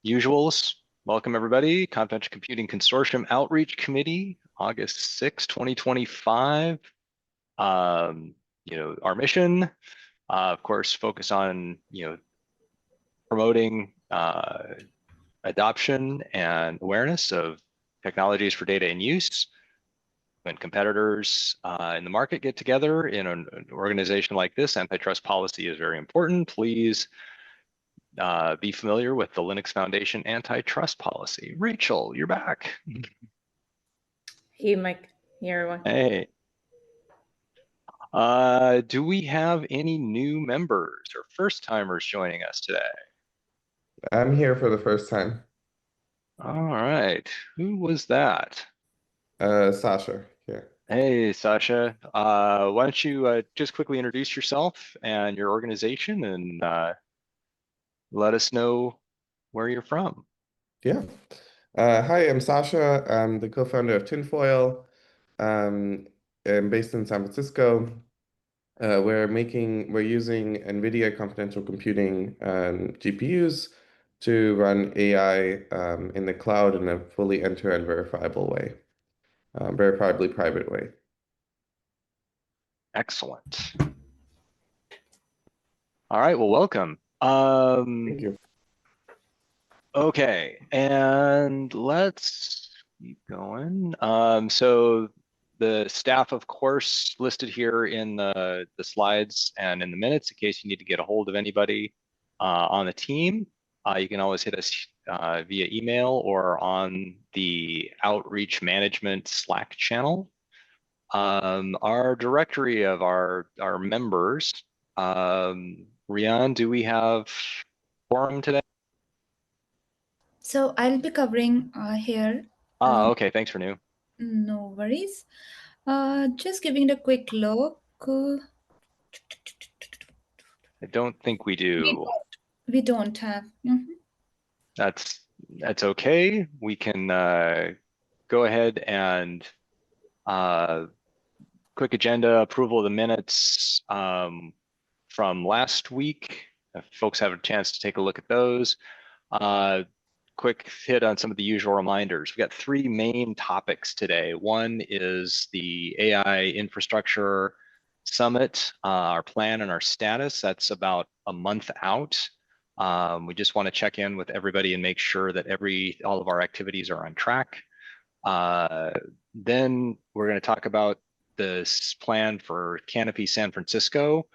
Usuals, welcome everybody. Confidential Computing Consortium Outreach Committee, August 6, 2025. Our mission, of course, focus on, promoting adoption and awareness of technologies for data and use. When competitors in the market get together in an organization like this, antitrust policy is very important. Please be familiar with the Linux Foundation antitrust policy. Rachel, you're back. Hey, Mike. Hey, everyone. Hey. Do we have any new members or first timers joining us today? I'm here for the first time. All right. Who was that? Sasha here. Hey, Sasha. Why don't you just quickly introduce yourself and your organization and let us know where you're from. Yeah. Hi, I'm Sasha. I'm the co-founder of Tinfoil. I'm based in San Francisco. We're using NVIDIA confidential computing GPUs to run AI in the cloud in a fully end-to-end verifiable way, verifiably private way. Excellent. All right, well, welcome. Thank you. Okay, and let's keep going. So the staff, of course, listed here in the slides and in the minutes, in case you need to get a hold of anybody on the team. You can always hit us via email or on the Outreach Management Slack channel. Our directory of our members, Rian, do we have quorum today? So I'll be covering here. Okay, thanks for new. No worries. Just giving it a quick look. I don't think we do. We don't have. That's okay. We can go ahead and quick agenda approval of the minutes from last week. If folks have a chance to take a look at those. Quick hit on some of the usual reminders. We've got three main topics today. One is the AI Infrastructure Summit, our plan and our status. That's about a month out. We just want to check in with everybody and make sure that all of our activities are on track. Then we're going to talk about this plan for Canopy San Francisco.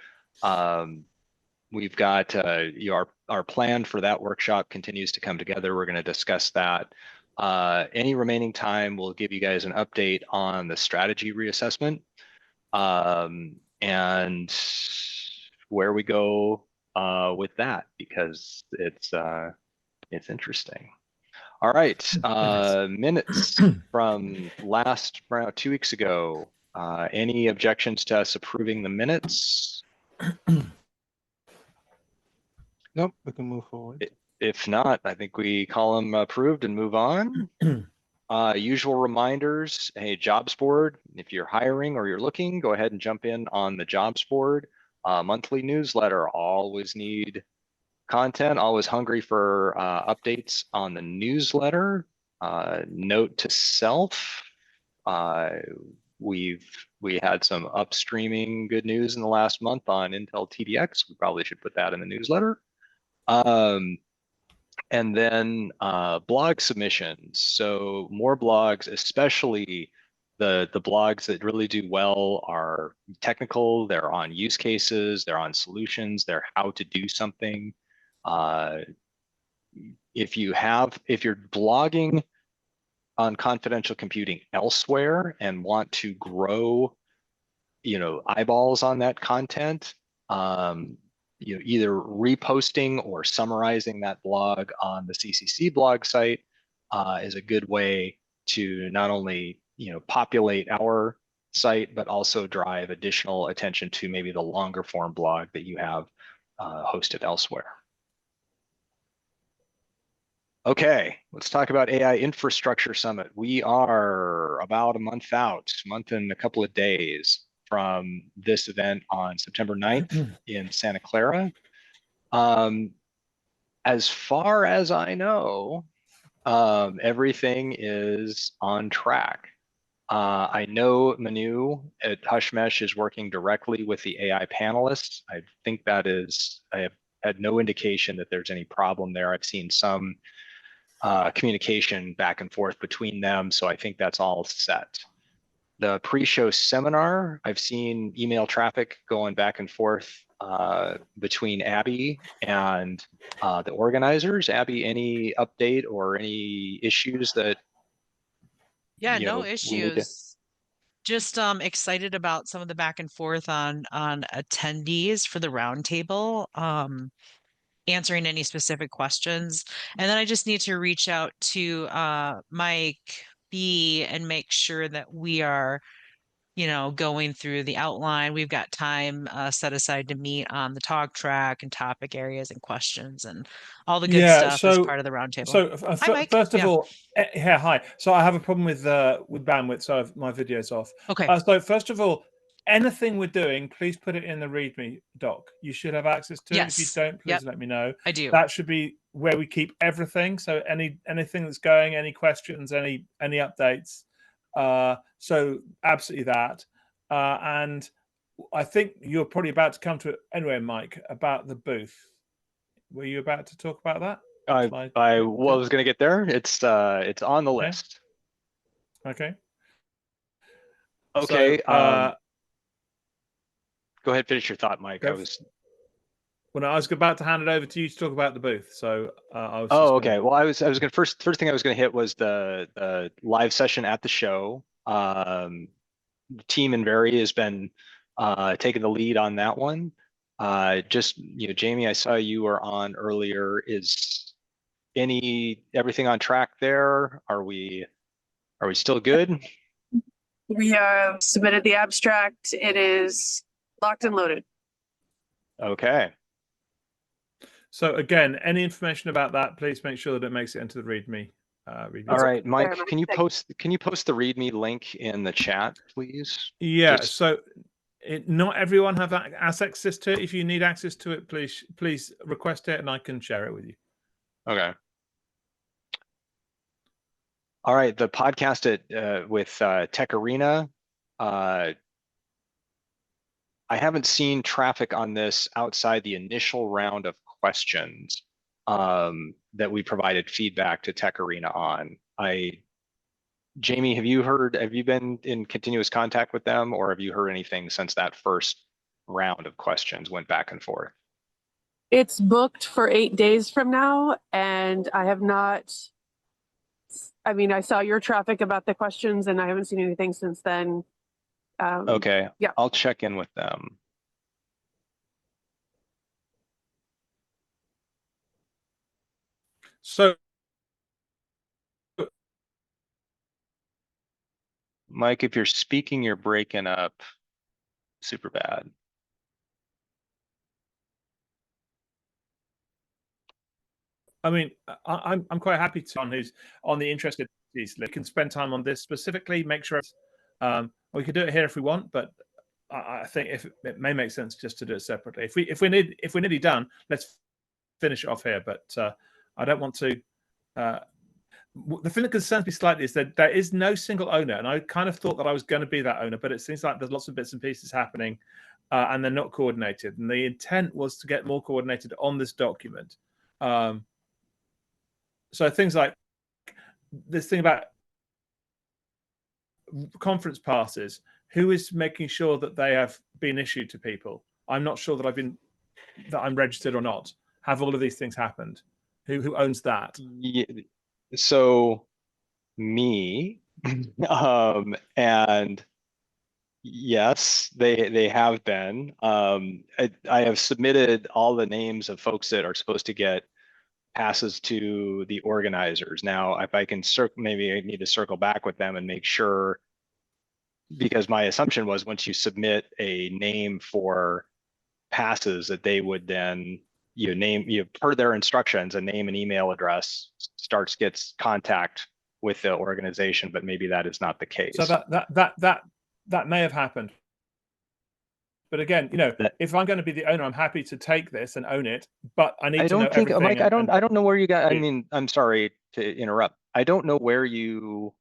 We've got our plan for that workshop continues to come together. We're going to discuss that. Any remaining time, we'll give you guys an update on the strategy reassessment and where we go with that, because it's interesting. All right, minutes from last round 2 weeks ago. Any objections to us approving the minutes? Nope, we can move forward. If not, I think we call them approved and move on. Usual reminders, hey, jobs board. If you're hiring or you're looking, go ahead and jump in on the jobs board. Monthly newsletter, always need content, always hungry for updates on the newsletter. Note to self, we had some upstreaming good news in the last month on Intel TDX. We probably should put that in the newsletter. And then blog submissions. So more blogs, especially the blogs that really do well, are technical. They're on use cases, they're on solutions, they're how to do something. If you're blogging on confidential computing elsewhere and want to grow, eyeballs on that content, either reposting or summarizing that blog on the CCC blog site is a good way to not only populate our site, but also drive additional attention to maybe the longer form blog that you have hosted elsewhere. Okay, let's talk about AI Infrastructure Summit. We are about a month and a couple of days from this event on September 9th in Santa Clara. As far as I know, everything is on track. I know Manu at Hushmesh is working directly with the AI panelists. I think that is, I have had no indication that there's any problem there. I've seen some communication back and forth between them, so I think that's all set. The pre-show seminar, I've seen email traffic going back and forth between Abby and the organizers. Abby, any update or any issues that Yeah, you no know, we need to? issues. Just excited about some of the back and forth on attendees for the roundtable, answering any specific questions. And then I just need to reach out to Mike B and make sure that we are, you know, going through the outline. We've got time set aside to meet on the talk track and topic areas and questions and all the good stuff as part of the roundtable. So Hi, Mike. first of Yeah. all, yeah, hi. So I have a problem with bandwidth, so my video's off. Okay. So first of all, anything we're doing, please put it in the README doc. You should have access to it. If you Yes. don't, please Yep. let me know. I do. That should be where we keep everything. So anything that's going, any questions, any updates. So absolutely that. And I think you're probably about to come to it anyway, Mike, about the booth. Were you about to talk about that? I was going to get there. It's on the Okay. list. Okay. Okay. So, go ahead, finish your thought, Mike. I was about to hand it over to you to talk about the booth. So I was. Oh, okay. Well, I was gonna first thing I was gonna hit was the live session at the show. Team and Very has been taking the lead on that one. Just, you know, Jamie, I saw you were on earlier. Is everything on track there? Are we still good? We have submitted the abstract. It is locked and loaded. Okay. So again, any information about that, please make sure that it makes it into the README. All right, Mike, can you post the README link in the chat, please? Yeah. So not everyone have access to it. If you need access to it, please request it, and I can share it with you. Okay. All right, the podcast with Tech Arena. I haven't seen traffic on this outside the initial round of questions that we provided feedback to Tech Arena on. Jamie, have you been in continuous contact with them, or have you heard anything since that first round of questions went back and forth? It's booked for 8 days from now, and I have not. I mean, I saw your traffic about the questions, and I haven't seen anything since then. Okay. Yeah. I'll check in with them. So, Mike, if you're speaking, you're breaking up super bad. I mean, I'm quite happy to on who's on the interested parties. They can spend time on this specifically. Make sure we could do it here if we want, but I think if it may make sense just to do it separately. If we're nearly done, let's finish it off here. But I don't want to. The thing that concerns me slightly is that there is no single owner, and I kind of thought that I was going to be that owner, but it seems like there's lots of bits and pieces happening, and they're not coordinated. And the intent was to get more coordinated on this document. So things like this thing about conference passes, who is making sure that they have been issued to people? I'm not sure that I'm registered or not. Have all of these things happened? Who owns that? Yeah, so me, and yes, they have been. I have submitted all the names of folks that are supposed to get passes to the organizers. Now, if I can maybe I need to circle back with them and make sure, because my assumption was once you submit a name for passes that they would then per their instructions, a name and email address gets contact with the organization, but maybe that is not the case. So that may have happened. But again, you know, That- if I'm going to be the owner, I'm happy to take this and own it. But I need I to know don't think, everything. Mike, I don't know where you got, I Yeah. mean, I'm sorry to interrupt. I don't know where you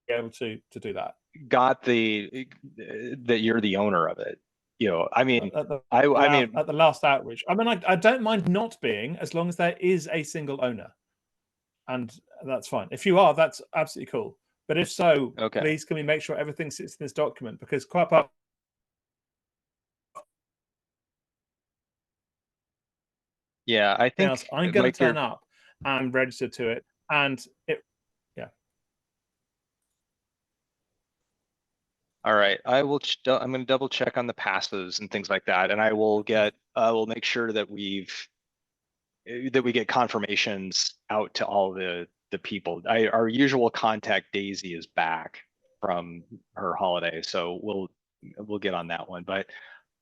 be able to do that. got that you're the owner of it. You know, I mean, At the, I mean, at the last outreach. I mean, I don't mind not being, as long as there is a single owner, and that's fine. If you are, that's absolutely cool. But if so, Okay. please can we make sure everything sits in this document, because quite apart. yeah, I think Else, I'm going Mike, to turn up and register to it, and it. all right, I'm going to double check on the passes and things like that, and I will make sure that we get confirmations out to all the people. Our usual contact, Daisy, is back from her holiday, so we'll get on that one. But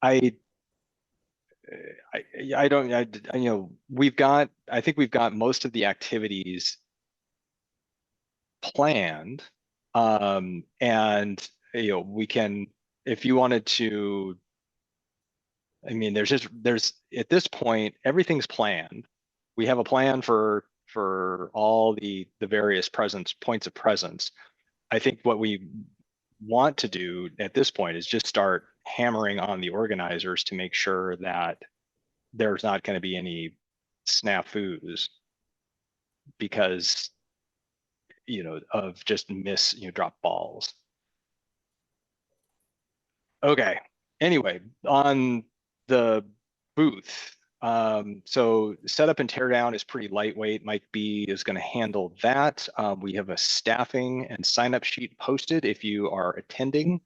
I don't, you know, I think we've got most of the activities planned, and you know, we can, if you wanted to, I mean, there's at this point, everything's planned. We have a plan for all the various points of presence. I think what we want to do at this point is just start hammering on the organizers to make sure that there's not going to be any snafus because, you know, of just drop balls. Okay. Anyway, on the booth, so setup and teardown is pretty lightweight. Mike B is going to handle that. We have a staffing and sign up sheet posted if you are attending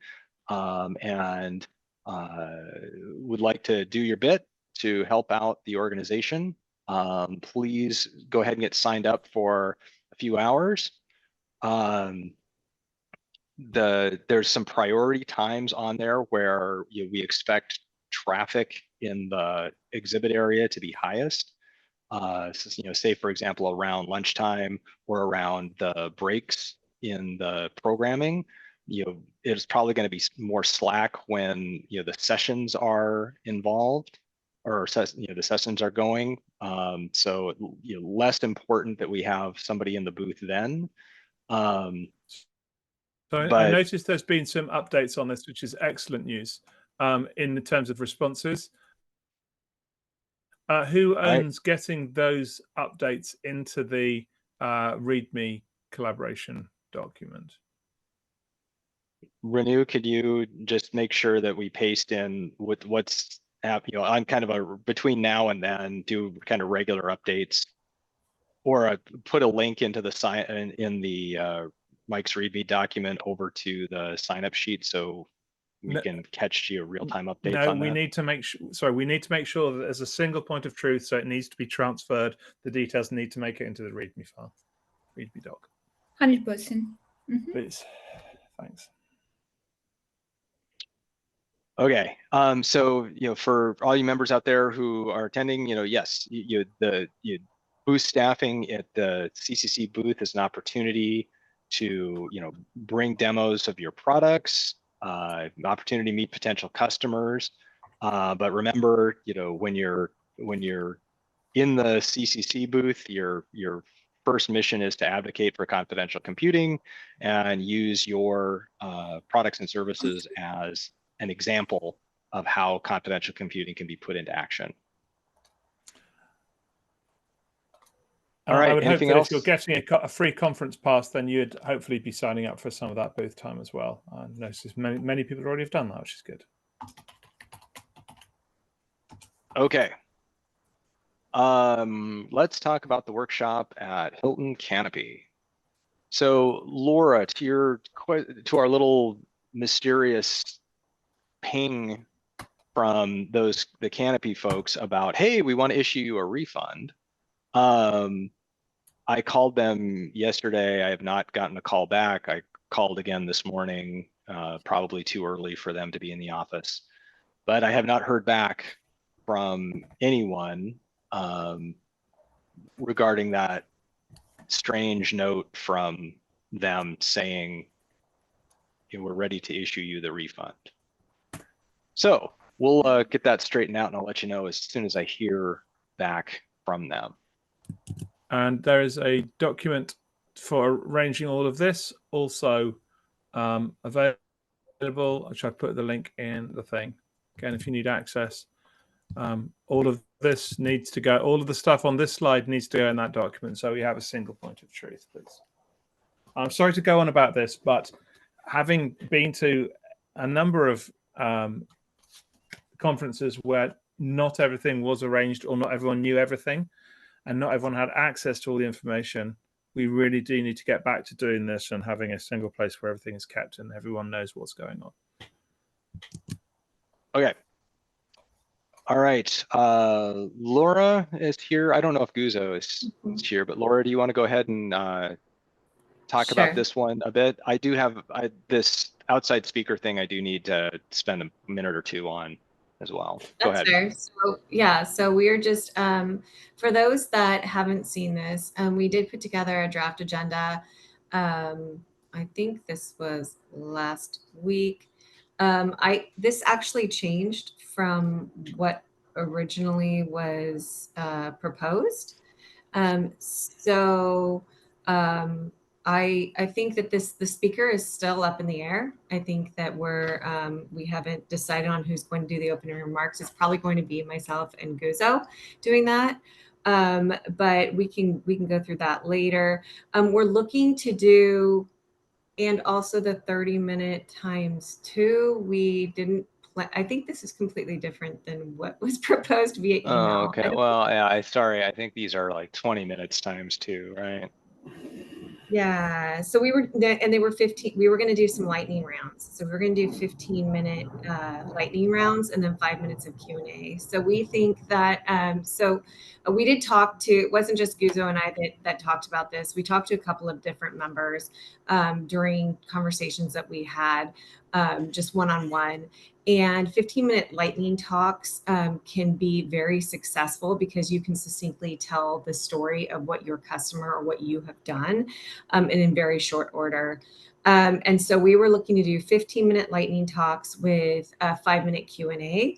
and would like to do your bit to help out the organization. Please go ahead and get signed up for a few hours. There's some priority times on there where we expect traffic in the exhibit area to be highest. So, say for example, around lunchtime or around the breaks in the programming, it's probably going to be more slack when the sessions are involved or the sessions are going. So less important that we have somebody in the booth then. So I noticed there's been some updates on this, which is excellent news in terms of responses. Who owns getting those updates into the README collaboration document? Renew, could you just make sure that we paste in with what's on kind of a between now and then, do kind of regular updates, or put a link into the in the Mike's README document over to the sign up sheet so we can catch you real-time updates on that? We need to make sure, sorry, we need to make sure that there's a single point of truth, so it needs to be transferred. The details need to make it into the README file, README doc. 100%. Please, thanks. Okay, so for all you members out there who are attending, yes, the booth staffing at the CCC booth is an opportunity to bring demos of your products, an opportunity to meet potential customers. But remember, when you're in the CCC booth, your first mission is to advocate for confidential computing and use your products and services as an example of how confidential computing can be put into action. All right, I would hope anything that else? if you're getting a free conference pass, then you'd hopefully be signing up for some of that booth time as well. I noticed many people already have done that, which is good. Okay. Let's talk about the workshop at Hilton Canopy. So Laura, to our little mysterious ping from the Canopy folks about, hey, we want to issue you a refund. I called them yesterday. I have not gotten a call back. I called again this morning, probably too early for them to be in the office, but I have not heard back from anyone regarding that strange note from them saying we're ready to issue you the refund. So we'll get that straightened out and I'll let you know as soon as I hear back from them. And there is a document for arranging all of this also available. I'll try to put the link in the thing. Again, if you need access, all of this needs to go, all of the stuff on this slide needs to go in that document. So we have a single point of truth, please. I'm sorry to go on about this, but having been to a number of conferences where not everything was arranged or not everyone knew everything and not everyone had access to all the information, we really do need to get back to doing this and having a single place where everything is kept and everyone knows what's going on. Okay. All right. Laura is here. I don't know if Guzo is here, but Laura, do you want to go ahead and talk about Sure. this one a bit? I do have this outside speaker thing I do need to spend a minute or two on as well. Go ahead. Fair. So yeah, so we're just for those that haven't seen this, we did put together a draft agenda. I think this was last week. This actually changed from what originally was proposed. I think that the speaker is still up in the air. I think that we haven't decided on who's going to do the opening remarks. It's probably going to be myself and Guzo doing that. But we can go through that later. We're looking to do, and also the 30-minute times 2. We didn't plan. I think this is completely different than what was proposed via email. Oh, okay. Well, yeah, sorry. I think these are like 20 minutes times 2, right? Yeah, so they were 15. We were going to do some lightning rounds. So we were going to do 15-minute lightning rounds and then 5 minutes of Q&A. So we think that, we did talk to, it wasn't just Guzo and I that talked about this. We talked to a couple of different members during conversations that we had, just one-on-one. And 15-minute lightning talks can be very successful because you can succinctly tell the story of what your customer or what you have done and in very short order. And so we were looking to do 15-minute lightning talks with a 5-minute Q&A.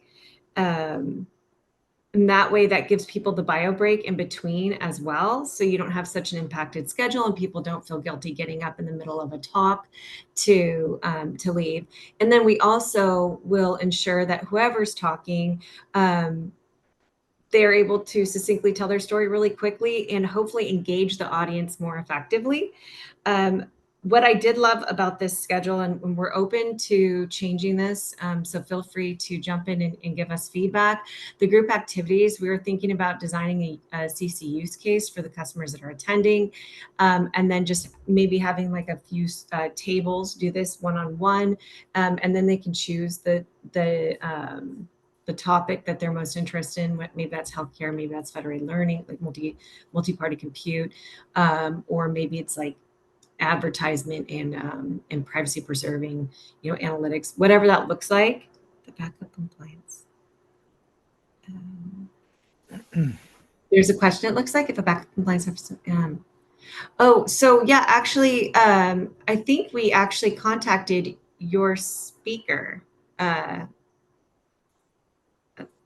And that way that gives people the bio break in between as well. So you don't have such an impacted schedule and people don't feel guilty getting up in the middle of a talk to leave. And then we also will ensure that whoever's talking, they're able to succinctly tell their story really quickly and hopefully engage the audience more effectively. What I did love about this schedule, and we're open to changing this, so feel free to jump in and give us feedback. The group activities, we were thinking about designing a CC use case for the customers that are attending, and then just maybe having like a few tables do this one-on-one, and then they can choose the topic that they're most interested in. Maybe that's healthcare, maybe that's federated learning, like multi-party compute, or maybe it's like advertisement and privacy preserving, analytics, whatever that looks like. The backup compliance. There's a question. It looks like if a backup compliance officer. Actually, I think we actually contacted your speaker. That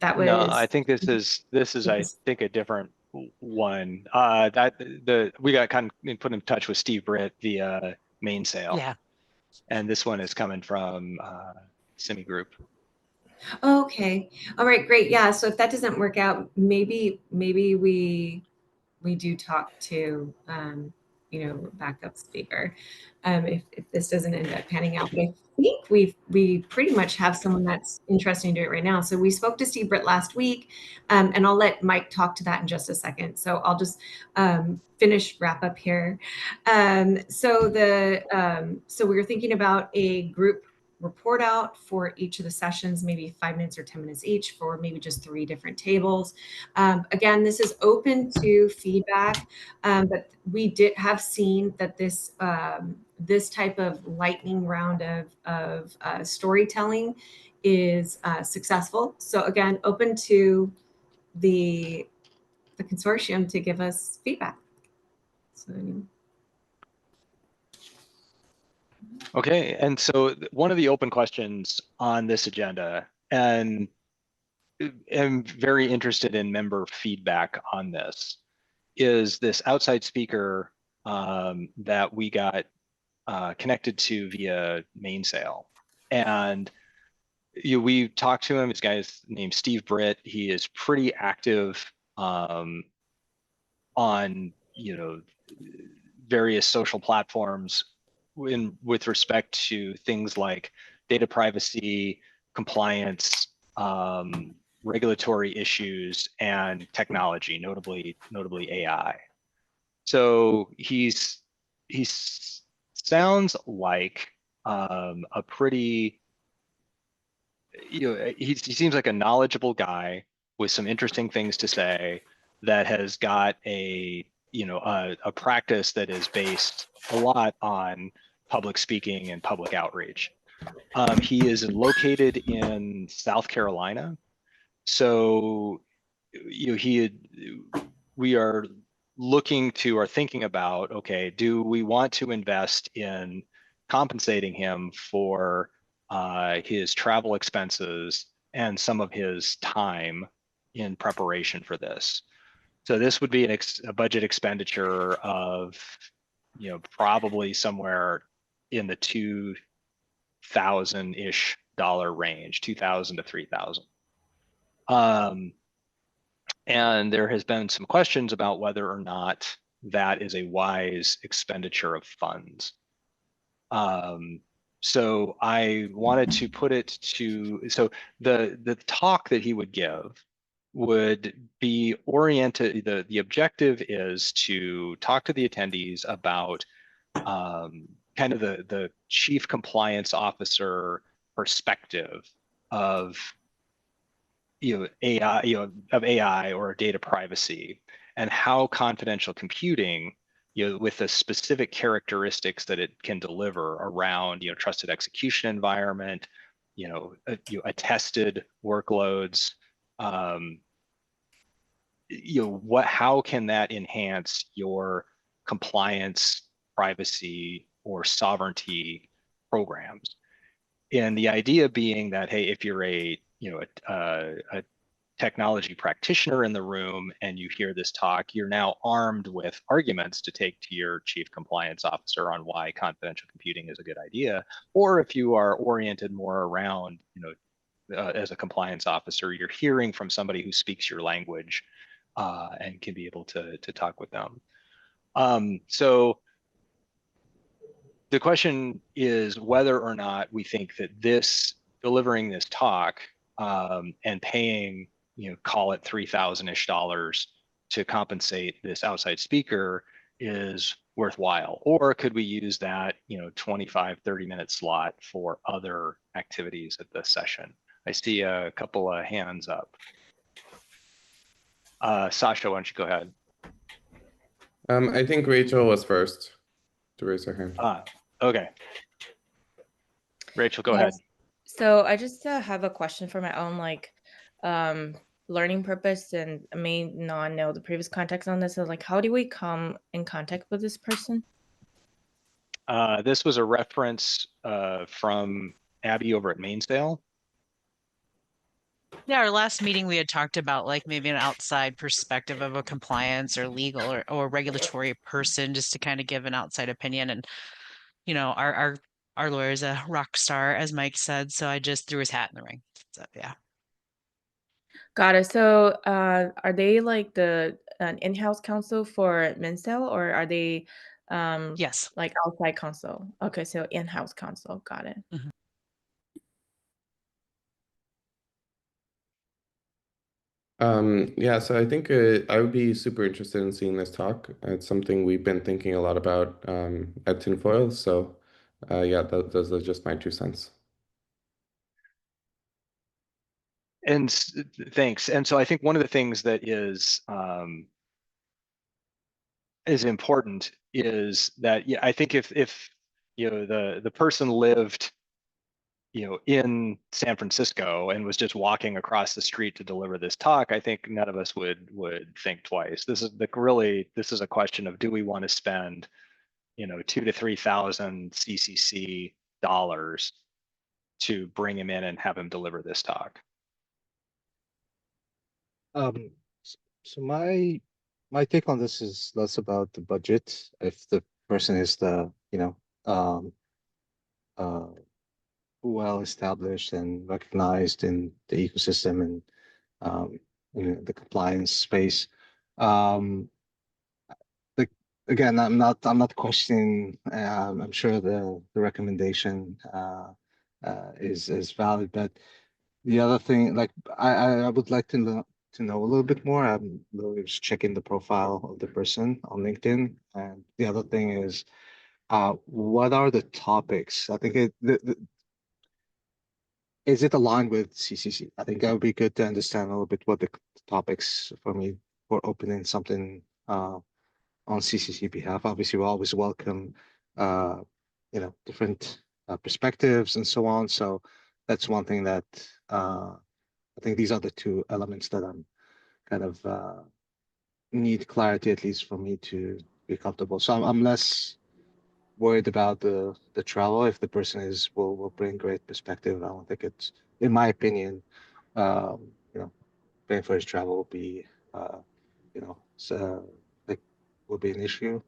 was. No, I think this is I think a different one. We got kind of put in touch with Steve Britt via Mainsail. Yeah. And this one is coming from Simi Group. Okay. All right, great. Yeah. So if that doesn't work out, maybe we do talk to backup speaker. If this doesn't end up panning out, but I think we pretty much have someone that's interested in doing it right now. So we spoke to Steve Britt last week, and I'll let Mike talk to that in just a second. So I'll just wrap up here. So we were thinking about a group report out for each of the sessions, maybe 5 minutes or 10 minutes each for maybe just 3 different tables. Again, this is open to feedback, but we did have seen that this type of lightning round of storytelling is successful. So again, open to the consortium to give us feedback. So, Okay, and so one of the open questions on this agenda, and am very interested in member feedback on this. Is this outside speaker that we got connected to via Mainsail, and we talked to him. This guy's named Steve Britt. He is pretty active on various social platforms with respect to things like data privacy, compliance, regulatory issues, and technology, notably AI. So he sounds like a pretty, he seems like a knowledgeable guy with some interesting things to say, that has got a practice that is based a lot on public speaking and public outreach. He is located in South Carolina, so we are thinking about, okay, do we want to invest in compensating him for his travel expenses and some of his time in preparation for this? So this would be a budget expenditure of, probably somewhere in the $2,000-ish range, 2,000 to 3,000. And there has been some questions about whether or not that is a wise expenditure of funds. So I wanted to put it to, so the talk that he would give would be oriented, the objective is to talk to the attendees about kind of the chief compliance officer perspective of AI or data privacy, and how confidential computing, with the specific characteristics that it can deliver around, trusted execution environment, attested workloads, how can that enhance your compliance, privacy, or sovereignty programs? And the idea being that, hey, if you're a technology practitioner in the room and you hear this talk, you're now armed with arguments to take to your chief compliance officer on why confidential computing is a good idea. Or if you are oriented more around, as a compliance officer, you're hearing from somebody who speaks your language and can be able to talk with them. So the question is whether or not we think that delivering this talk and paying, call it $3,000-ish to compensate this outside speaker is worthwhile, or could we use that 25-30-minute slot for other activities at the session? I see a couple of hands up. Sasha, why don't you go ahead? I think Rachel was first to raise her hand. Okay. Rachel, go ahead. So I just have a question for my own learning purpose, and I may not know the previous context on this. So how do we come in contact with this person? This was a reference from Abby over at Mainsail. Yeah, our last meeting we had talked about maybe an outside perspective of a compliance or legal or regulatory person, just to kind of give an outside opinion. And our lawyer is a rock star, as Mike said, so I just threw his hat in the ring. So yeah. Got it. So are they an in-house counsel for Mainsail, or are they Yes. outside counsel? Okay, so in-house counsel. Got it. Mm-hmm. Yeah, so I think I would be super interested in seeing this talk. It's something we've been thinking a lot about at Tinfoil. So yeah, those are just my 2 cents. And thanks. And so I think one of the things that is important is that, I think if the person lived in San Francisco and was just walking across the street to deliver this talk, I think none of us would think twice. This is a question of, do we want to spend $2,000 to $3,000 CCC dollars to bring him in and have him deliver this talk? Um, so my take on this is less about the budget. If the person is the, uh, well established and recognized in the ecosystem and um, the compliance space. Um, the, Again, I'm not questioning. I'm sure the recommendation is valid, but the other thing, like I would like to know a little bit more. I'm literally just checking the profile of the person on LinkedIn, and the other thing is, what are the topics? I think is it aligned with CCC? I think that would be good to understand a little bit what the topics for me for opening something on CCC behalf. Obviously, we always welcome uh, different perspectives and so on. So that's one thing that I think these are the two elements that I'm kind of need clarity, at least for me to be comfortable. So I'm less worried about the travel. If the person will bring great perspective, I don't think it's, in my opinion, paying for his travel will be so like will be an issue.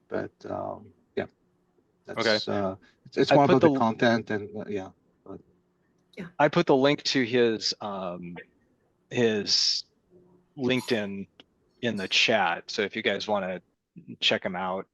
But yeah, Okay. that's it's I more put about the the content and yeah. But I put the link to his LinkedIn in the chat. So if you guys want to check him out.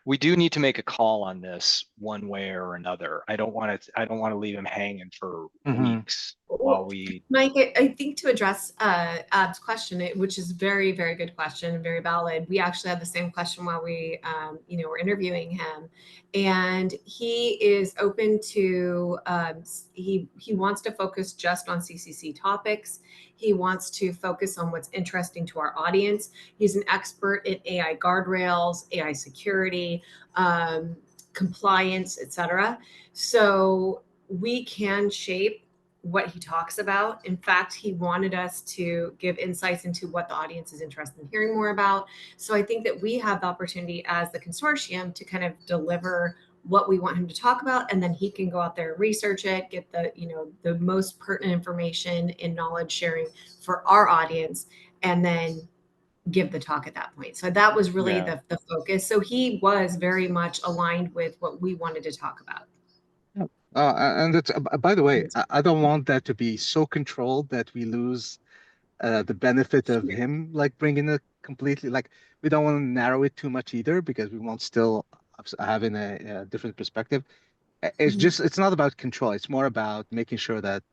We do need to make a call on this one way or another. I don't want to leave him hanging for weeks while we. Mike, I think to address Ab's question, which is very, very good question and very valid. We actually had the same question while we, were interviewing him, and he is open to. He wants to focus just on CCC topics. He wants to focus on what's interesting to our audience. He's an expert in AI guardrails, AI security, compliance, etc. So we can shape what he talks about. In fact, he wanted us to give insights into what the audience is interested in hearing more about. So I think that we have the opportunity as the consortium to kind of deliver what we want him to talk about, and then he can go out there and research it, get the most pertinent information and knowledge sharing for our audience, and then give the talk at that point. So that was really Yeah. the focus. So he was very much aligned with what we wanted to talk about. and it's by the way, I don't want that to be so controlled that we lose the benefit of him like bringing it completely. Like we don't want to narrow it too much either because we want still having a different perspective. It's just it's not about control. It's more about making sure that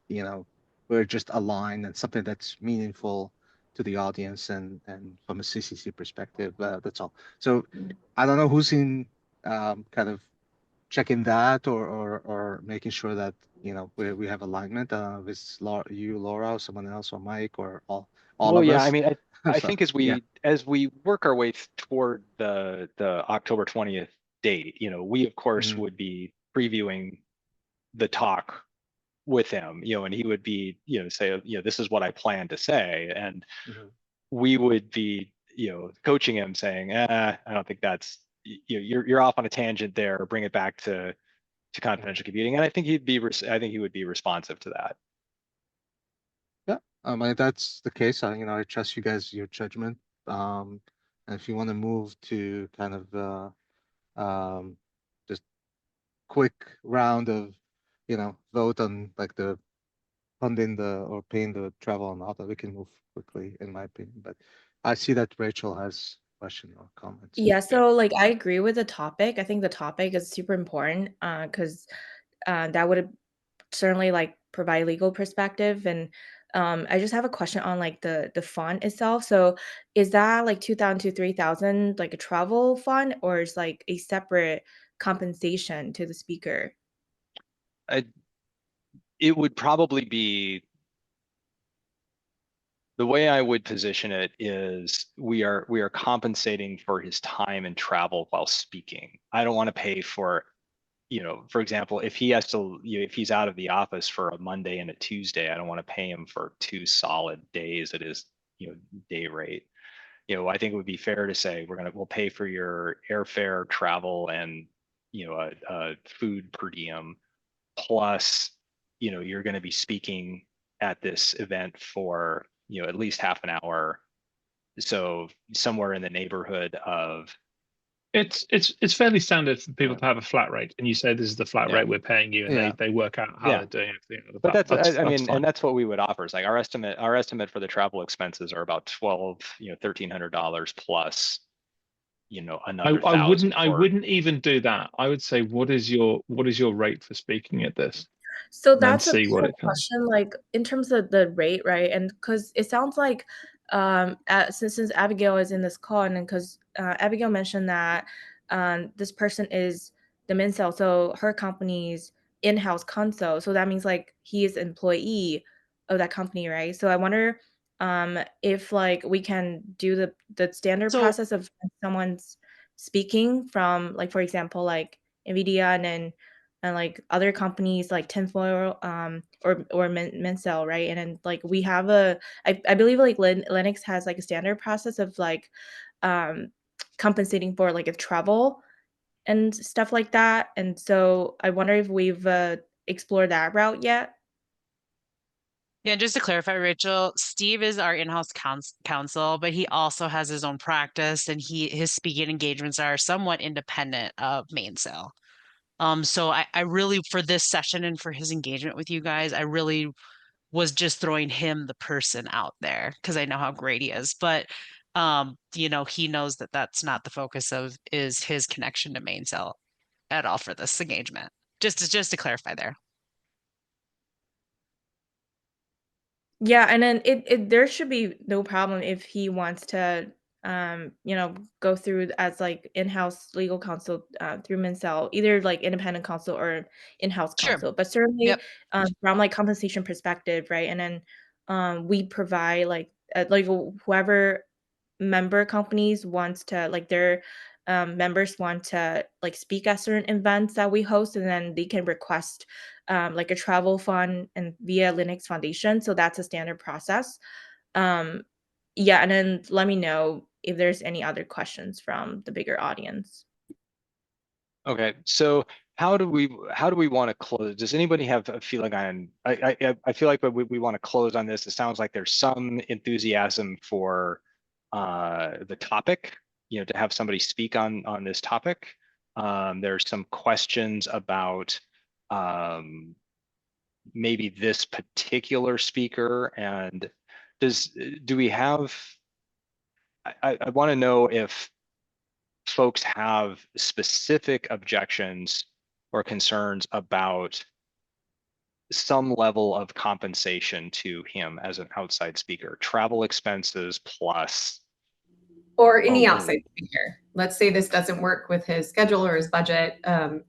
we're just aligned and something that's meaningful to the audience and from a CCC perspective. That's all. So I don't know who's in kind of checking that or making sure that we have alignment. If it's you, Laura, or someone else, or Mike, or all Well, of yeah. us. I mean, I So, think as yeah. we work our way toward the October 20th date, we of course would be previewing the talk with him, and he would be, say, this is what I plan to say, and we would be, coaching him, saying, I don't think that's, you're off on a tangent there. Bring it back to confidential computing, and I think he would be responsive to that. Yeah, if that's the case, I trust you guys, your judgment. And if you want to move to kind of just quick round of, vote on like the funding or paying the travel or not, we can move quickly, in my opinion. But I see that Rachel has a question or comments. Yeah, so like I agree with the topic. I think the topic is super important because that would certainly like provide legal perspective. And I just have a question on like the fund itself. So is that like 2,000 to 3,000 like a travel fund, or is like a separate compensation to the speaker? It would probably be, the way I would position it is we are compensating for his time and travel while speaking. I don't want to pay for, for example, if he has to, if he's out of the office for a Monday and a Tuesday, I don't want to pay him for 2 solid days at his, day rate. I think it would be fair to say we'll pay for your airfare, travel, and food per diem, plus you're going to be speaking at this event for, at least half an hour. So somewhere in the neighborhood of. It's fairly standard for people Yeah. to have a flat rate, and you say this is the flat Yeah. rate we're paying you, and Yeah. they work out how Yeah. they're doing everything. But that's I mean, fine. and that's what we would offer. Is like our estimate for the travel expenses are about $1,300 plus, another I $1,000 I wouldn't even do that. I would say, what is your rate for speaking at this? So And then that's a see what good it comes. question, like in terms of the rate, right? And because it sounds like since Abigail is in this call, and because Abigail mentioned that this person is the Mincel, so her company's in-house console, so that means like he is employee of that company, right? So I wonder if like we can do the standard So- process of someone's speaking from, like, for example, like NVIDIA and like other companies like Tinfoil or Mincel, right? And then like we have I believe like Linux has like a standard process of like compensating for like a travel and stuff like that. And so I wonder if we've explored that route yet. Yeah, just to clarify, Rachel, Steve is our in-house counsel, but he also has his own practice, and his speaking engagements are somewhat independent of Mainsail. So I really, for this session and for his engagement with you guys, I really was just throwing him, the person, out there because I know how great he is. But he knows that that's not the focus of is his connection to Mainsail at all for this engagement. Just to clarify there. Yeah, and then it there should be no problem if he wants to go through as like in-house legal counsel through Mincel, either like independent counsel or in-house Sure. counsel. But certainly Yep. From like compensation perspective, right? And then we provide like whoever member companies wants to, like, their members want to like speak at certain events that we host, and then they can request like a travel fund and via Linux Foundation. So that's a standard process. Yeah, and then let me know if there's any other questions from the bigger audience. Okay, so how do we want to close? Does anybody have a feeling on? I feel like we want to close on this. It sounds like there's some enthusiasm for the topic, to have somebody speak on this topic. There's some questions about maybe this particular speaker, and do we have? I want to know if folks have specific objections or concerns about some level of compensation to him as an outside speaker, travel expenses plus. Or any outside speaker. Let's say this doesn't work with his schedule or his budget.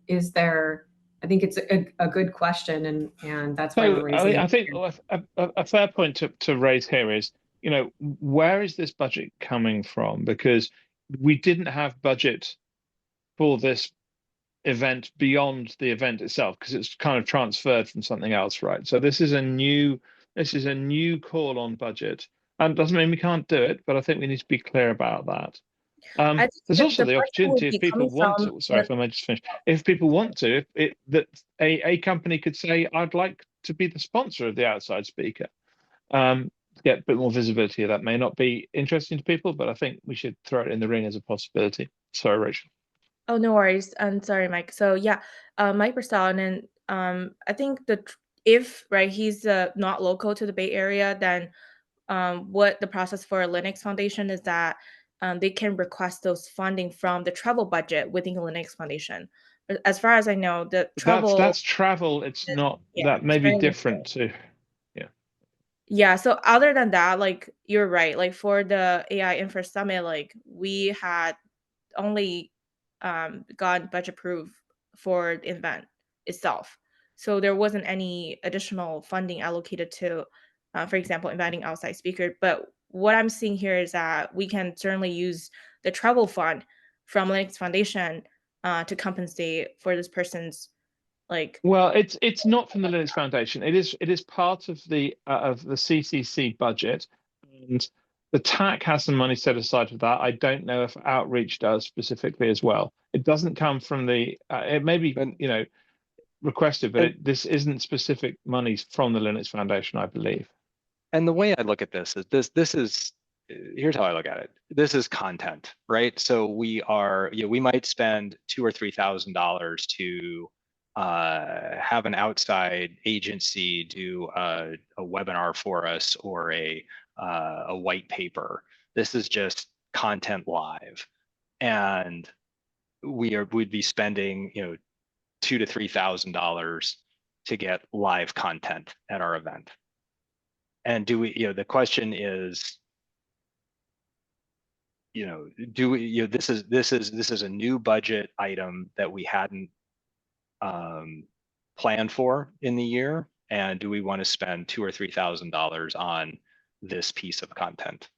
Is there? I think it's a good question, and that's why we're raising it. I think a fair point to raise here is, where is this budget coming from? Because we didn't have budget for this event beyond the event itself, because it's kind of transferred from something else, right? So this is a new call on budget, and it doesn't mean we can't do it, but I think we need to be clear about that. There's also the opportunity, if people want to, sorry, if I may just finish, if people want to, that a company could say, I'd like to be the sponsor of the outside speaker. Get a bit more visibility. That may not be interesting to people, but I think we should throw it in the ring as a possibility. Sorry, Rachel. Oh, no worries. I'm sorry, Mike. So yeah, Mike Purcell, and I think if right, he's not local to the Bay Area, then what the process for a Linux Foundation is that they can request those funding from the travel budget within the Linux Foundation. But as far as I know, the travel that's travel. It's not, that may be different too. Yeah, so other than that, like, you're right. Like for the AI Infra Summit, like we had only got budget approved for the event itself. So there wasn't any additional funding allocated to, for example, inviting outside speakers. But what I'm seeing here is that we can certainly use the travel fund from Linux Foundation to compensate for this person's Well, it's not from the Linux Foundation. It is part of the CCC budget, and the TAC has some money set aside for that. I don't know if Outreach does specifically as well. It doesn't come from the. It may be, requested, but this isn't specific monies from the Linux Foundation, I believe. And the way I look at this is here's how I look at it. This is content, right? So we might spend $2,000 or $3,000 to have an outside agency do a webinar for us or a white paper. This is just content live, and we'd be spending $2,000 to $3,000 to get live content at our event. And do we, the question is, do we, this is a new budget item that we hadn't planned for in the year, and do we want to spend $2,000 or $3,000 on this piece of content?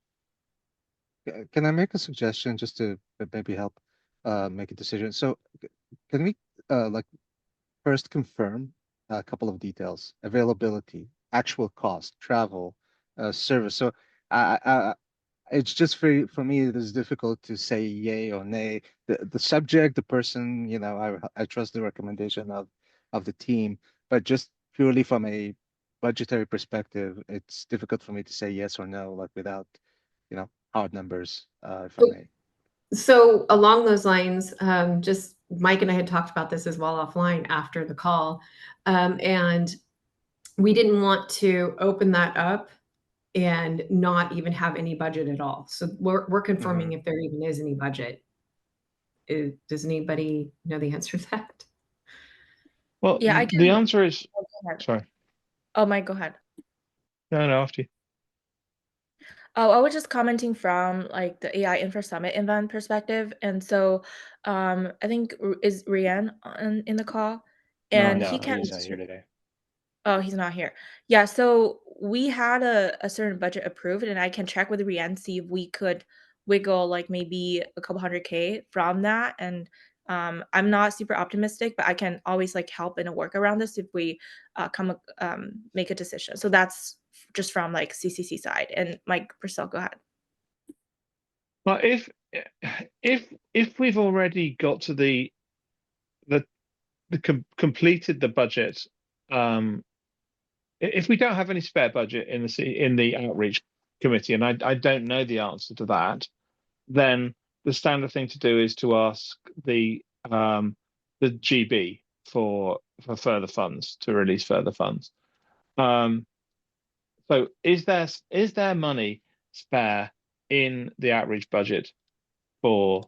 Can I make a suggestion just to maybe help make a decision? So can we like first confirm a couple of details: availability, actual cost, travel, service. So it's just for me, it is difficult to say yay or nay. The subject, the person, I trust the recommendation of the team, but just purely from a budgetary perspective, it's difficult for me to say yes or no, like without, hard numbers, if I may. So along those lines, just Mike and I had talked about this as well offline after the call, and we didn't want to open that up and not even have any budget at all. So we're confirming if there even is any budget. Does anybody know the answer to that? Well, Yeah, I can. the answer is, Oh, go ahead. sorry. Oh, Mike, go ahead. No, after you. Oh, I was just commenting from like the AI Infra Summit event perspective. And so I think is Rian in the call? And No, he can he's not here today. Oh, he's not here. Yeah, so we had a certain budget approved, and I can check with Rian, see if we could wiggle like maybe a couple $100K from that. And I'm not super optimistic, but I can always like help in a work around this if we make a decision. So that's just from like CCC side. And Mike Purcell, go ahead. Well, if we've already got to the completed the budget, if we don't have any spare budget in the outreach committee, and I don't know the answer to that, then the standard thing to do is to ask the GB for further funds, to release further funds. So is there money spare in the outreach budget for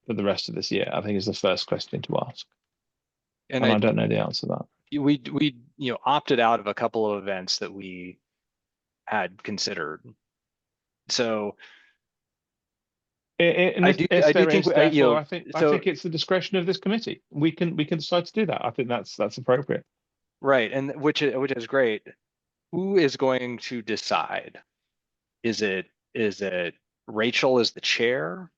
the rest of this year? I think is the first question to ask. And I don't know the answer to that. We opted out of a couple of events that we had considered. So I think it's the discretion of this committee. We can decide to do that. I think that's appropriate. Right, and which is great. Who is going to decide? Is it Rachel as the chair?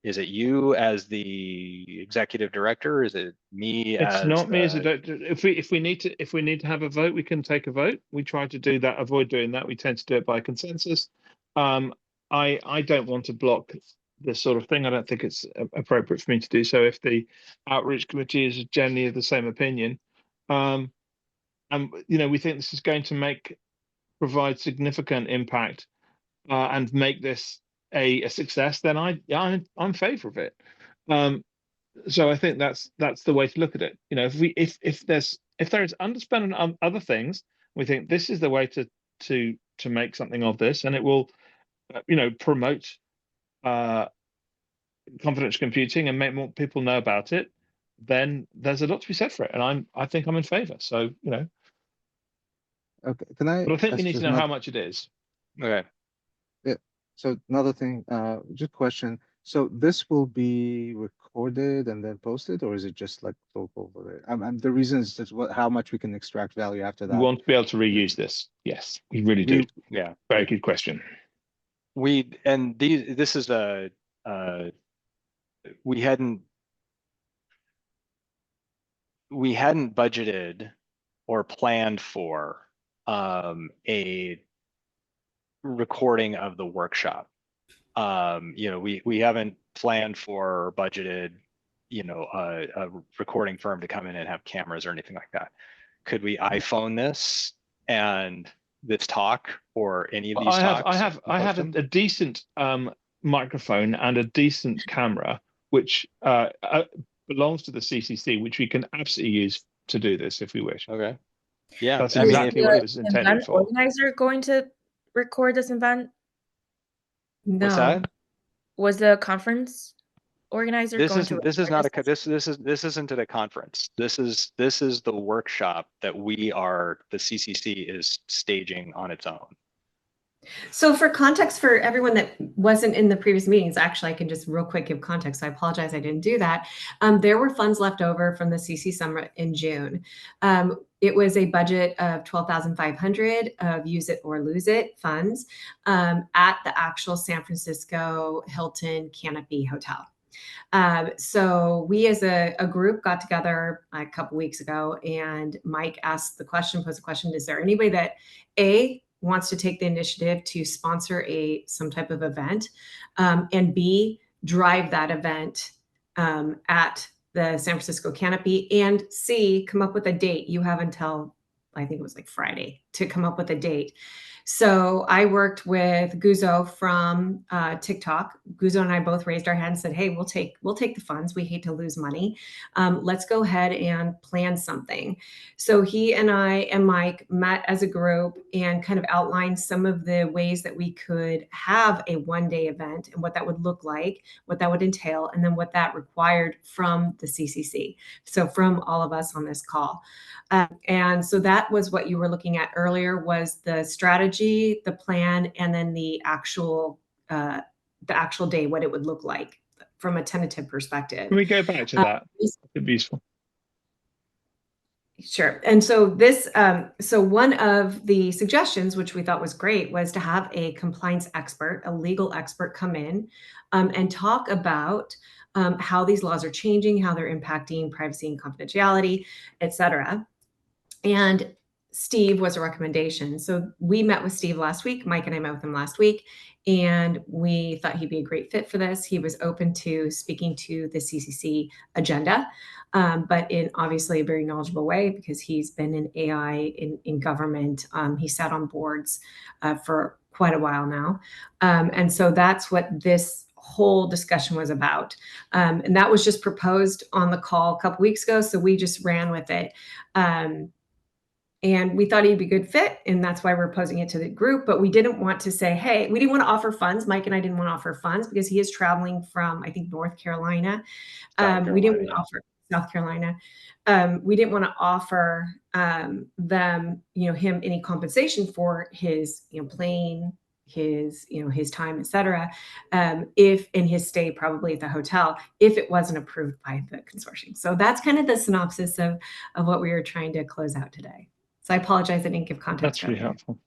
Is it you as the executive director? Is it me? It's not me as a director. If we need to have a vote, we can take a vote. We try to do that. Avoid doing that. We tend to do it by consensus. I don't want to block this sort of thing. I don't think it's appropriate for me to do so. If the outreach committee is generally of the same opinion, and we think this is going to provide significant impact and make this a success, then I'm in favor of it. So I think that's the way to look at it. If there is underspend on other things, we think this is the way to make something of this, and it will promote confidential computing and make more people know about it, then there's a lot to be said for it, and I think I'm in favor. So Okay, can I? But I think we need to know how much it is. Okay. Yeah. So another thing, just question. So this will be recorded and then posted, or is it just like local? The reason is just how much we can extract value after that. We want to be able to reuse this. Yes, we really do. Yeah. Very good question. This is we hadn't budgeted or planned for a recording of the workshop. We haven't planned for or budgeted you know, a recording firm to come in and have cameras or anything like that. Could we iPhone this and this talk or any of these talks? I have a decent microphone and a decent camera, which belongs to the CCC, which we can absolutely use to do this if we wish. Okay. Yeah, That's I mean, exactly what it was intended Event for. organizer going to record this event? No. what's that? Was the conference organizer This going is to this is record not a this isn't a conference. This is the workshop that the CCC is staging on its own. So for context for everyone that wasn't in the previous meetings, actually, I can just real quick give context. I apologize I didn't do that. There were funds left over from the CC Summit in June. It was a budget of $12,500 of use it or lose it funds at the actual San Francisco Hilton Canopy Hotel. So we as a group got together a couple weeks ago, and Mike posed the question, is there anybody that wants to take the initiative to sponsor some type of event, and B, drive that event at the San Francisco Canopy, and C, come up with a date. You have until, I think it was like Friday, to come up with a date. So I worked with Guzo from TikTok. Guzo and I both raised our hand and said, hey, we'll take the funds. We hate to lose money. Let's go ahead and plan something. So he and I and Mike met as a group and kind of outlined some of the ways that we could have a one-day event and what that would look like, what that would entail, and then what that required from the CCC. So from all of us on this call. And so that was what you were looking at earlier, was the strategy, the plan, and then the actual day, what it would look like from a tentative perspective. Can we go back to that? It'd be useful. Sure. And so this, so one of the suggestions, which we thought was great, was to have a compliance expert, a legal expert, come in and talk about how these laws are changing, how they're impacting privacy and confidentiality, et cetera. And Steve was a recommendation. So we met with Steve last week. Mike and I met with him last week, and we thought he'd be a great fit for this. He was open to speaking to the CCC agenda, but in obviously a very knowledgeable way, because he's been in AI in government. He sat on boards for quite a while now. And so that's what this whole discussion was about. And that was just proposed on the call a couple weeks ago. So we just ran with it. And we thought he'd be a good fit, and that's why we're posing it to the group. But we didn't want to say, hey, we didn't want to offer funds. Mike and I didn't want to offer funds because he is traveling from, I think, North Carolina. We didn't want to offer South Carolina. We didn't want to offer them, him any compensation for his, plane, his, his time, et cetera, if in his stay probably at the hotel, if it wasn't approved by the consortium. So that's kind of the synopsis of what we were trying to close out today. So I apologize I didn't give context. That's really helpful.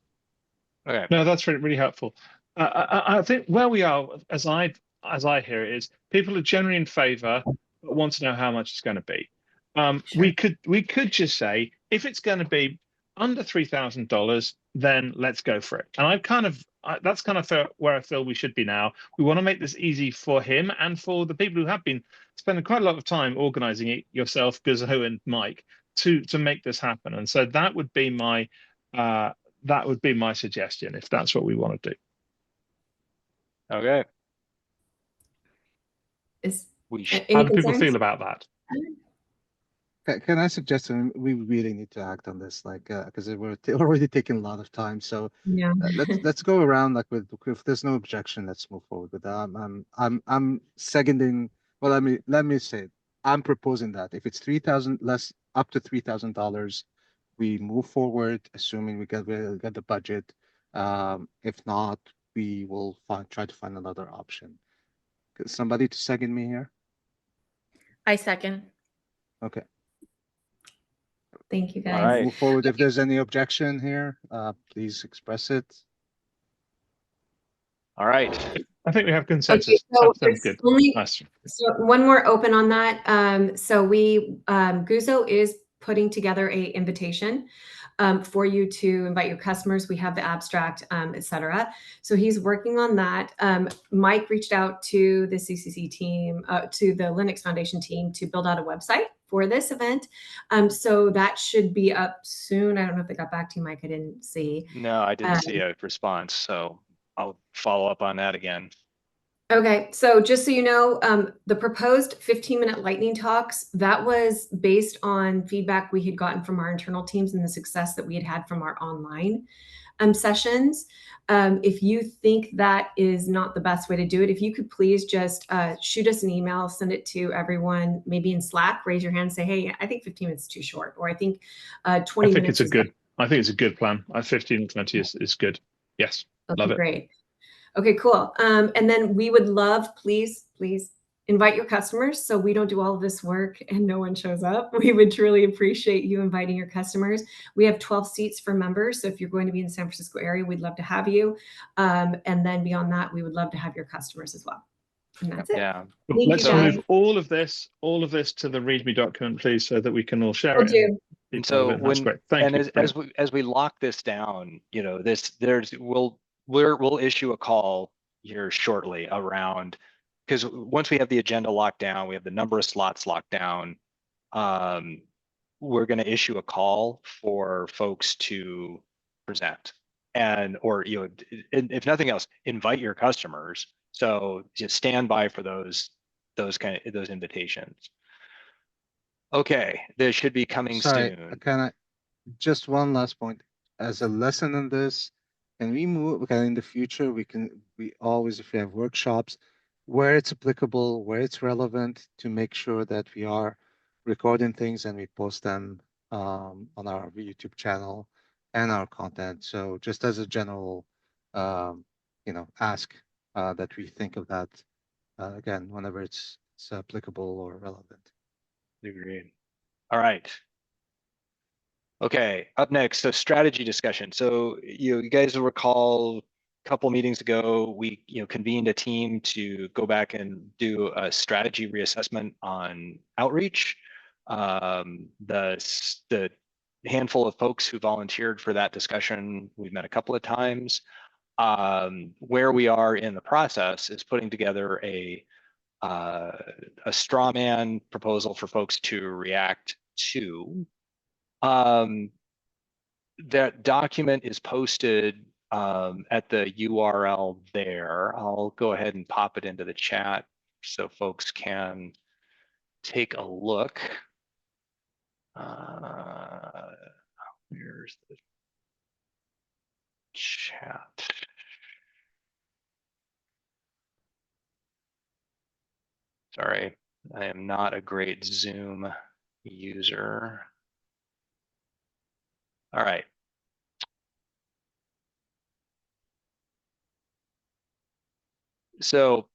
Okay. No, that's really helpful. I think where we are, as I hear it, is people are generally in favour, but want to know how much it's going to be. Sure. We could just say, if it's going to be under $3,000, then let's go for it. And that's kind of where I feel we should be now. We want to make this easy for him and for the people who have been spending quite a lot of time organising it, yourself, Guzo, and Mike, to make this happen. And so that would be my suggestion, if that's what we want to do. Okay. How do people feel about that? Can I suggest we really need to act on this, because we're already taking a lot of time. So yeah, let's go around if there's no objection, let's move forward with that. I'm seconding. Well, let me say it. I'm proposing that if it's $3,000 up to $3,000, we move forward, assuming we get the budget. If not, we will try to find another option. Somebody to second me here? I second. Okay. Thank you, guys. All right. Move forward. If there's any objection here, please express it. All right. I think we have consensus. Okay, Sounds good. Nice. So one more open on that. So we Guzo is putting together a invitation for you to invite your customers. We have the abstract, etc. So he's working on that. Mike reached out to the CCC team, to the Linux Foundation team, to build out a website for this event. So that should be up soon. I don't know if they got back to you, Mike. I didn't see. No, I didn't see a response, so I'll follow up on that again. Okay, so just so you know, the proposed 15-minute lightning talks, that was based on feedback we had gotten from our internal teams and the success that we had had from our online sessions. If you think that is not the best way to do it, if you could please just shoot us an email, send it to everyone, maybe in Slack, raise your hand, say, hey, I think 15 minutes is too short, or I think 20 I think minutes it's I think it's a good plan. 15 to 20 is good. Yes, love it. Great. Okay, cool. And then we would love, please invite your customers so we don't do all of this work and no one shows up. We would truly appreciate you inviting your customers. We have 12 seats for members. So if you're going to be in the San Francisco area, we'd love to have you. And then beyond that, we would love to have your customers as well. And that's it. Yeah. Let's move all of this to the README document, please, so that we can all share it. And so that's great. Thank you. As we lock this down, you know, we'll issue a call here shortly around, because once we have the agenda locked down, we have the number of slots locked down, we're going to issue a call for folks to present, and or if nothing else, invite your customers. So just stand by for those invitations. Okay, they should be coming soon. Just one last point. As a lesson in this, can we move, in the future, we always, if we have workshops, where it's applicable, where it's relevant, to make sure that we are recording things and we post them on our YouTube channel and our content. So just as a general, ask that we think of that again, whenever it's applicable or relevant. Agreed. All right. Okay, up next, so strategy discussion. So you guys will recall a couple meetings ago, we convened a team to go back and do a strategy reassessment on outreach. The handful of folks who volunteered for that discussion, we've met a couple of times. Where we are in the process is putting together a straw man proposal for folks to react to. That document is posted at the URL there. I'll go ahead and pop it into the chat so folks can take a look. Where's the chat? Sorry, I am not a great Zoom user. All right. So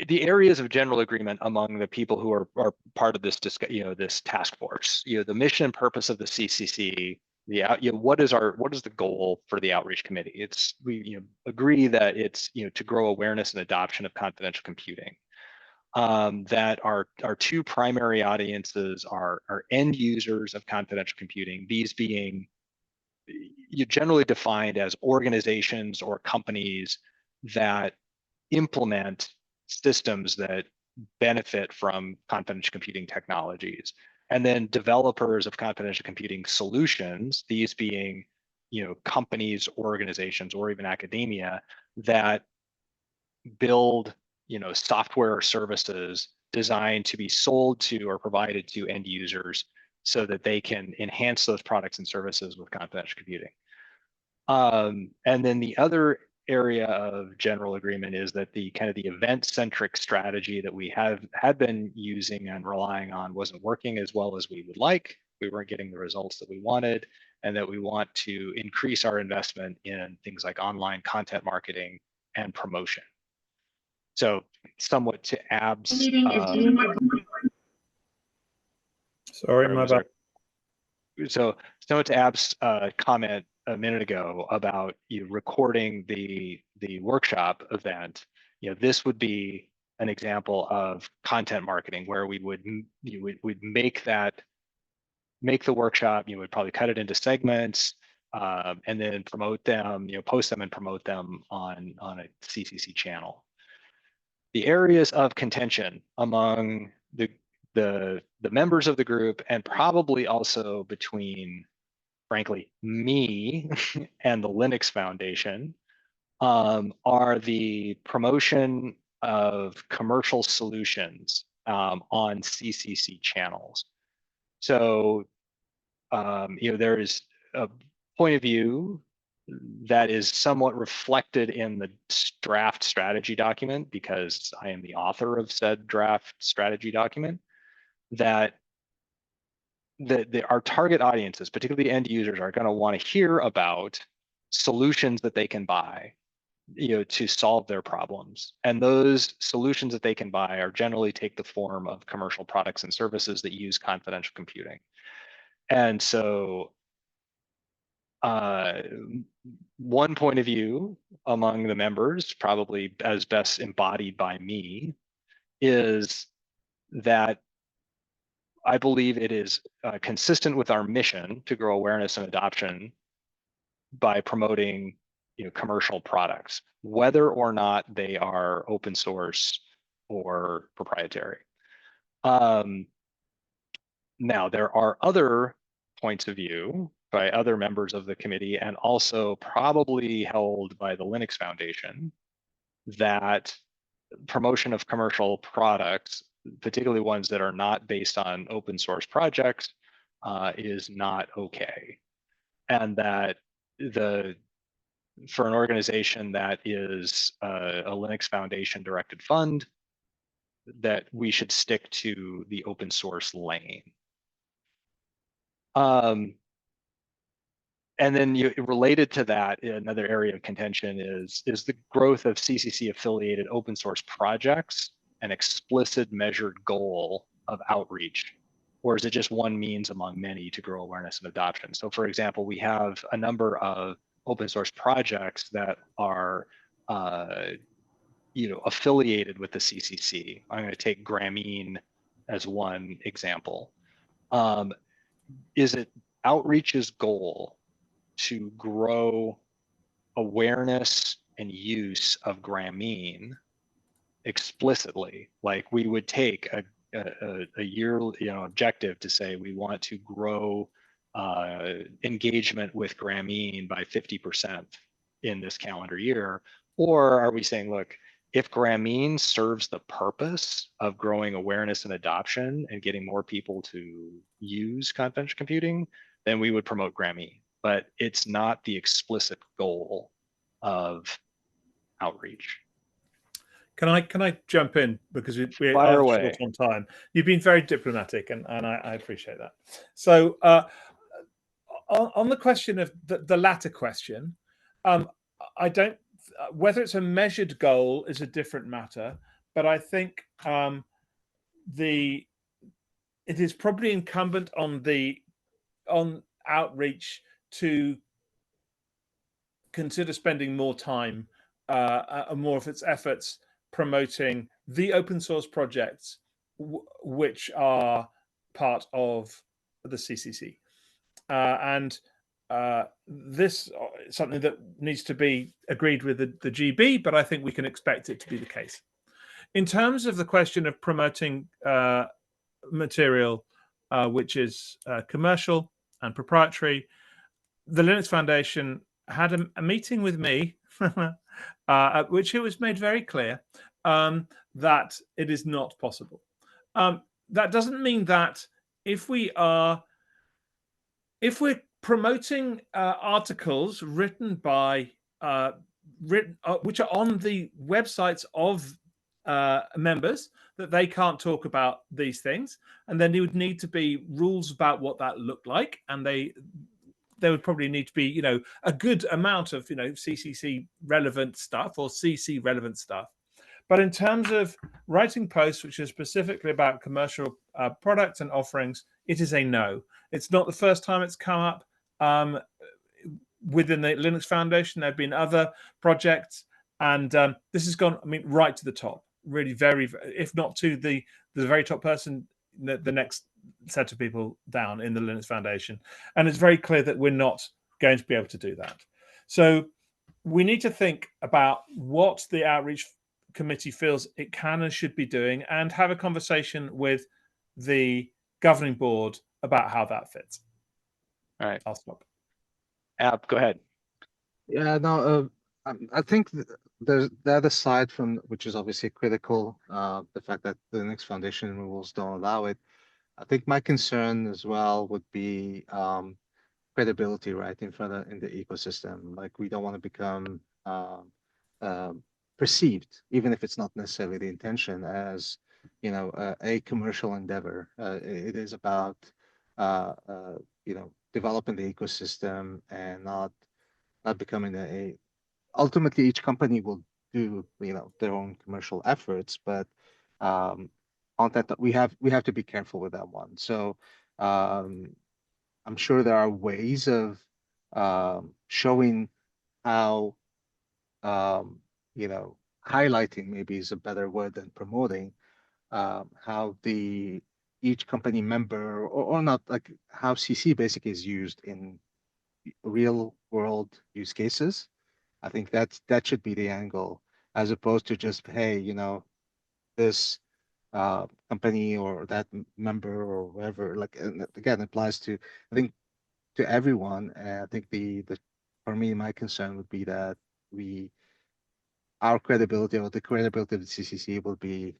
the areas of general agreement among the people who are part of this this task force, the mission and purpose of the CCC, what is the goal for the outreach committee? We agree that it's to grow awareness and adoption of confidential computing. That our two primary audiences are end users of confidential computing, these being generally defined as organizations or companies that implement systems that benefit from confidential computing technologies, and then developers of confidential computing solutions, these being companies, organizations, or even academia that build software or services designed to be sold to or provided to end users so that they can enhance those products and services with confidential computing. And then the other area of general agreement is that the event-centric strategy that we had been using and relying on wasn't working as well as we would like. We weren't getting the results that we wanted, and that we want to increase our investment in things like online content marketing and promotion. So somewhat to Ab's. Sorry, my bad. So somewhat to Ab's comment a minute ago about recording the workshop event. This would be an example of content marketing where we would make that make the workshop, you would probably cut it into segments, and then promote them, post them and promote them on a CCC channel. The areas of contention among the members of the group, and probably also between, frankly, me and the Linux Foundation, are the promotion of commercial solutions on CCC channels. So, there is a point of view that is somewhat reflected in the draft strategy document, because I am the author of said draft strategy document, that our target audiences, particularly end users, are going to want to hear about solutions that they can buy, to solve their problems. And those solutions that they can buy are generally take the form of commercial products and services that use confidential computing. And so one point of view among the members, probably as best embodied by me, is that I believe it is consistent with our mission to grow awareness and adoption by promoting commercial products, whether or not they are open source or proprietary. Now, there are other points of view by other members of the committee, and also probably held by the Linux Foundation, that promotion of commercial products, particularly ones that are not based on open source projects, is not okay. And that for an organization that is a Linux Foundation directed fund, that we should stick to the open source lane. And then related to that, another area of contention is the growth of CCC affiliated open source projects an explicit measured goal of outreach, or is it just one means among many to grow awareness and adoption? So for example, we have a number of open source projects that are affiliated with the CCC. I'm going to take Grameen as one example. Is it outreach's goal to grow awareness and use of Grameen explicitly? Like, we would take a year objective to say we want to grow engagement with Grameen by 50% in this calendar year? Or are we saying, look, if Grameen serves the purpose of growing awareness and adoption and getting more people to use confidential computing, then we would promote Grameen. But it's not the explicit goal of outreach. Can I jump in, because we Fire are away. short on time? You've been very diplomatic, and I appreciate that. So on the question of the latter question, I don't. Whether it's a measured goal is a different matter, but I think it is probably incumbent on outreach to consider spending more time and more of its efforts promoting the open source projects which are part of the CCC. This is something that needs to be agreed with the GB, but I think we can expect it to be the case. In terms of the question of promoting material which is commercial and proprietary, the Linux Foundation had a meeting with me at which it was made very clear that it is not possible. That doesn't mean that if we're promoting articles written by which are on the websites of members, that they can't talk about these things, and then there would need to be rules about what that looked like, and there would probably need to be a good amount of CCC relevant stuff or CC relevant stuff. But in terms of writing posts which are specifically about commercial products and offerings, it is a no. It's not the first time it's come up within the Linux Foundation. There have been other projects, and this has gone, right to the top. Really, very, if not to the very top person, the next set of people down in the Linux Foundation. And it's very clear that we're not going to be able to do that. So we need to think about what the outreach committee feels it can and should be doing, and have a conversation with the governing board about how that fits. All right, I'll stop. Ab, go ahead. Yeah, no, I think there's that aside from, which is obviously critical, the fact that the Linux Foundation rules don't allow it. I think my concern as well would be credibility, right, in the ecosystem. Like, we don't want to become perceived, even if it's not necessarily the intention, as a commercial endeavor. It is about developing the ecosystem and not becoming ultimately each company will do their own commercial efforts, but content that we have to be careful with that one. So I'm sure there are ways of showing how highlighting, maybe is a better word than promoting, how each company member or not, like how CC basically is used in real world use cases. I think that should be the angle, as opposed to just, hey, this company or that member or whatever. Like, and again, applies to, I think, to everyone. And I think for me, my concern would be that our credibility, or the credibility of the CCC, will be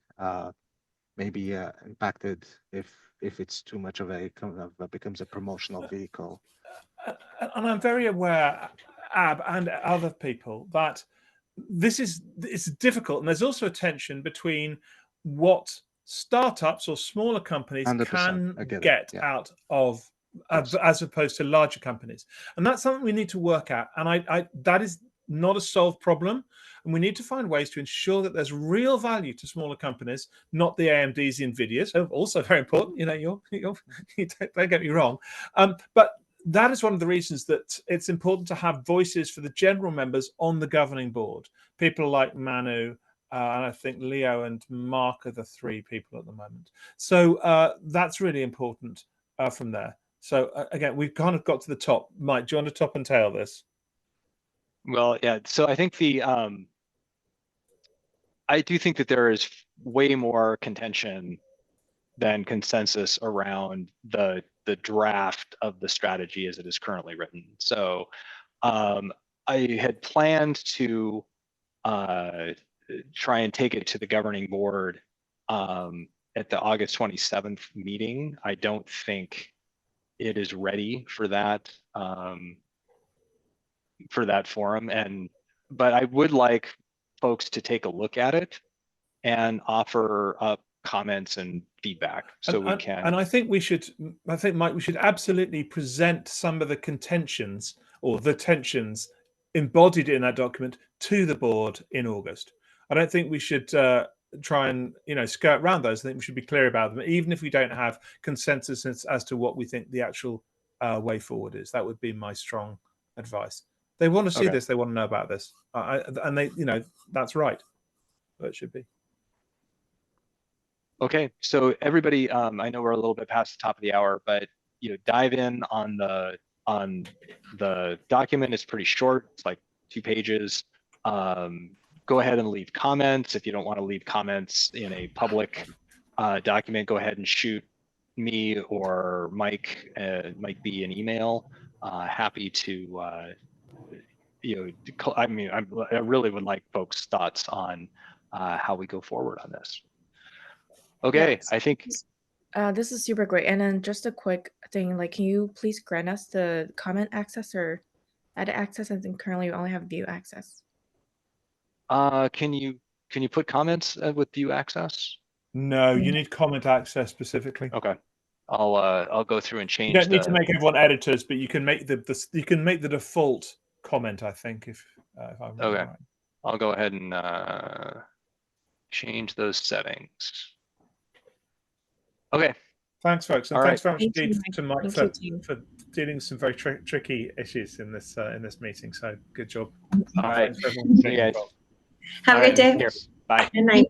maybe impacted if it's too much of becomes a promotional vehicle. And I'm very aware, Ab and other people, that it's difficult, and there's also a tension between what startups or smaller companies 100%, can get out of as opposed to larger companies, and that's something we need to work out. And that is not a solved problem, and we need to find ways to ensure that there's real value to smaller companies, not the AMDs, the NVIDIAs. So also very important. You don't get me wrong, but that is one of the reasons that it's important to have voices for the general members on the governing board. People like Manu, and I think Leo and Mark are the three people at the moment. So that's really important from there. So again, we've kind of got to the top. Mike, do you want to top and tail this? Well, yeah. So I think I do think that there is way more contention than consensus around the draft of the strategy as it is currently written. So I had planned to try and take it to the governing board at the August 27th meeting. I don't think it is ready for that forum, but I would like folks to take a look at it and offer up comments and feedback, so we can. And I think Mike, we should absolutely present some of the contentions or the tensions embodied in that document to the board in August. I don't think we should try and skirt around those. I think we should be clear about them, even if we don't have consensus as to what we think the actual way forward is. That would be my strong advice. They want to see this. They want to know about this, and they, that's right. That should be. Okay, so everybody, I know we're a little bit past the top of the hour, but dive in on the document. It's pretty short. It's like 2 pages. Go ahead and leave comments. If you don't want to leave comments in a public document, go ahead and shoot me or Mike B an email. Happy to I really would like folks' thoughts on how we go forward on this. Okay, Yes. I think this is super great. And then just a quick thing, like, can you please grant us the comment access or edit access? I think currently we only have view access. can you put comments with view access? No, you need comment access specifically. Okay, I'll go through and change. You don't need to make everyone editors, but you can make the default comment, I think, if I remember Okay. right. I'll go ahead and change those settings. Okay. Thanks, folks, and All thanks right. very much Thank you, indeed Mike. to Mike Thank you, team. for dealing with some very tricky issues in this meeting. So good job. All right. Thanks for everyone for See you being guys. involved. Have a All good day. right, here. Bye. Good night.